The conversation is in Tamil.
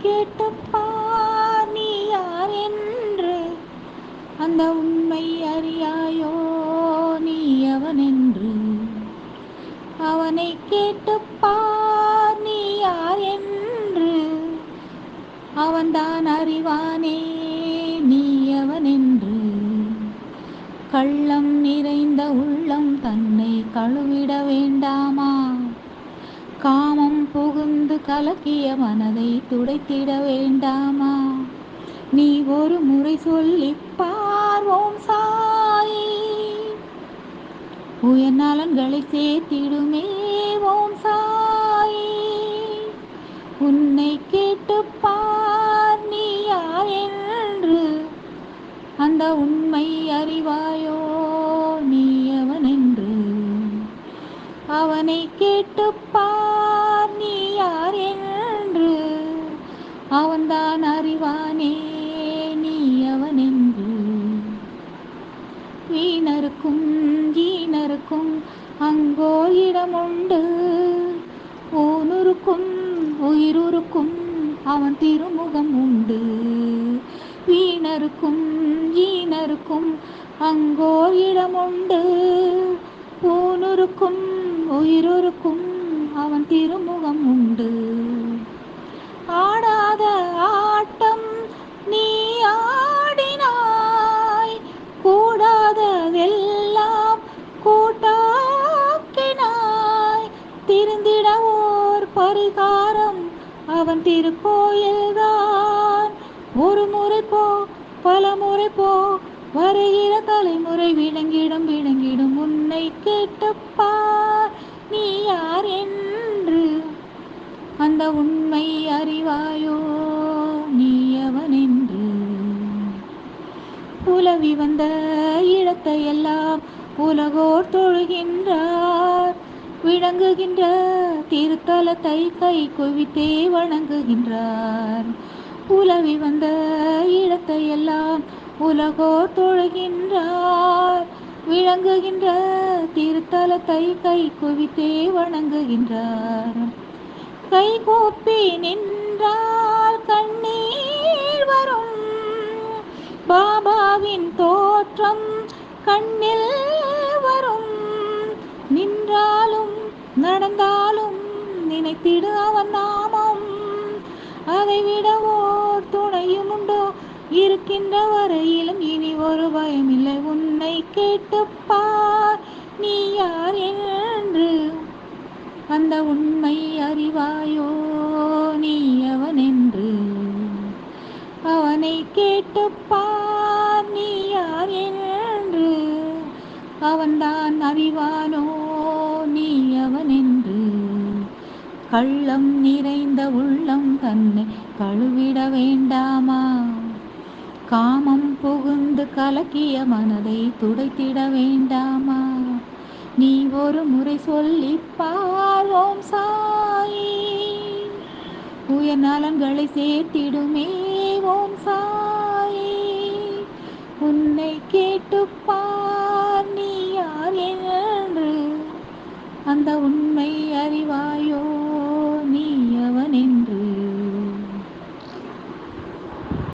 கேட்டுப்பார் நீ யார் என்று, அந்த உண்மை அறியாயோ நீ எவனென்று. அவனை கேட்டுப்பார் நீ யார் என்று, அவன்தான் அறிவானே நீ எவனென்று. கள்ளம் நிறைந்த உள்ளம் தன்னை கழுவிட வேண்டாமா? காமம் புகுந்து கலக்கிய மனதை துடைத்திட வேண்டாமா? நீ ஒரு முறை சொல்லிப் பார்வோம் சாயி, உயர் நலன்களை சேர்த்திடுமே ஓம் சாயி. உன்னை கேட்டுப்பார் நீ யார் என்று, அந்த உண்மை அறிவாயோ நீ எவனென்று. அவனை கேட்டுப்பார் நீ யார் என்று, அவன்தான் அறிவானே நீ எவனென்று. வீணருக்கும் ஈனருக்கும் அங்கோ இடமுண்டு, ஊனுருக்கும் உயிருக்கும் அவன் திருமுகம் உண்டு. வீணருக்கும் ஈனருக்கும் அங்கோ இடமுண்டு, ஊனுருக்கும் உயிருக்கும் அவன் திருமுகம் உண்டு. ஆடாத ஆட்டம் நீ ஆடினாய், கூடாததெல்லாம் கூட்டாக்கினாய். திருந்திட ஓர் பரிகாரம் அவன் திருக்கோயில்தான். ஒரு முறை போ பல முறை போ, வருகிற தலைமுறை விளங்கிடும் விளங்கிடும். உன்னை கேட்டுப்பார் நீ யார் என்று, அந்த உண்மை அறிவாயோ நீ எவனென்று. உலவி வந்த இடத்தையெல்லாம் உலகோர் தொழுகின்றார், விளங்குகின்ற திருத்தலத்தை கை குவித்தே வணங்குகின்றார். உலவி வந்த இடத்தையெல்லாம் உலகோர் தொழுகின்றார், விளங்குகின்ற திருத்தலத்தை கை குவித்தே வணங்குகின்றார். கை கூப்பி நின்றால் கண்ணீர் வரும், பாபாவின் தோற்றம் கண்ணில் வரும். நின்றாலும் நடந்தாலும் நினைத்திடு அவன் நாமம், அதை விட ஓர் துணையும் உண்டோ? இருக்கின்ற வரையிலும் இனி ஒரு பயமில்லை. உன்னை கேட்டுப்பார் நீ யார் என்று, அந்த உண்மை அறிவாயோ நீ எவனென்று. அவனை கேட்டுப்பார் நீ யார் என்று, அவன்தான் அறிவானோ நீ எவனென்று. கள்ளம் நிறைந்த உள்ளம் தன்னை கழுவிட வேண்டாமா? காமம் புகுந்து கலக்கிய மனதை துடைத்திட வேண்டாமா? நீ ஒரு முறை சொல்லிப் பார்வோம் சாயி, உயர் நலன்களை சேர்த்திடுமே ஓம் சாயி. உன்னை கேட்டுப்பார் நீ யார் என்று, அந்த உண்மை அறிவாயோ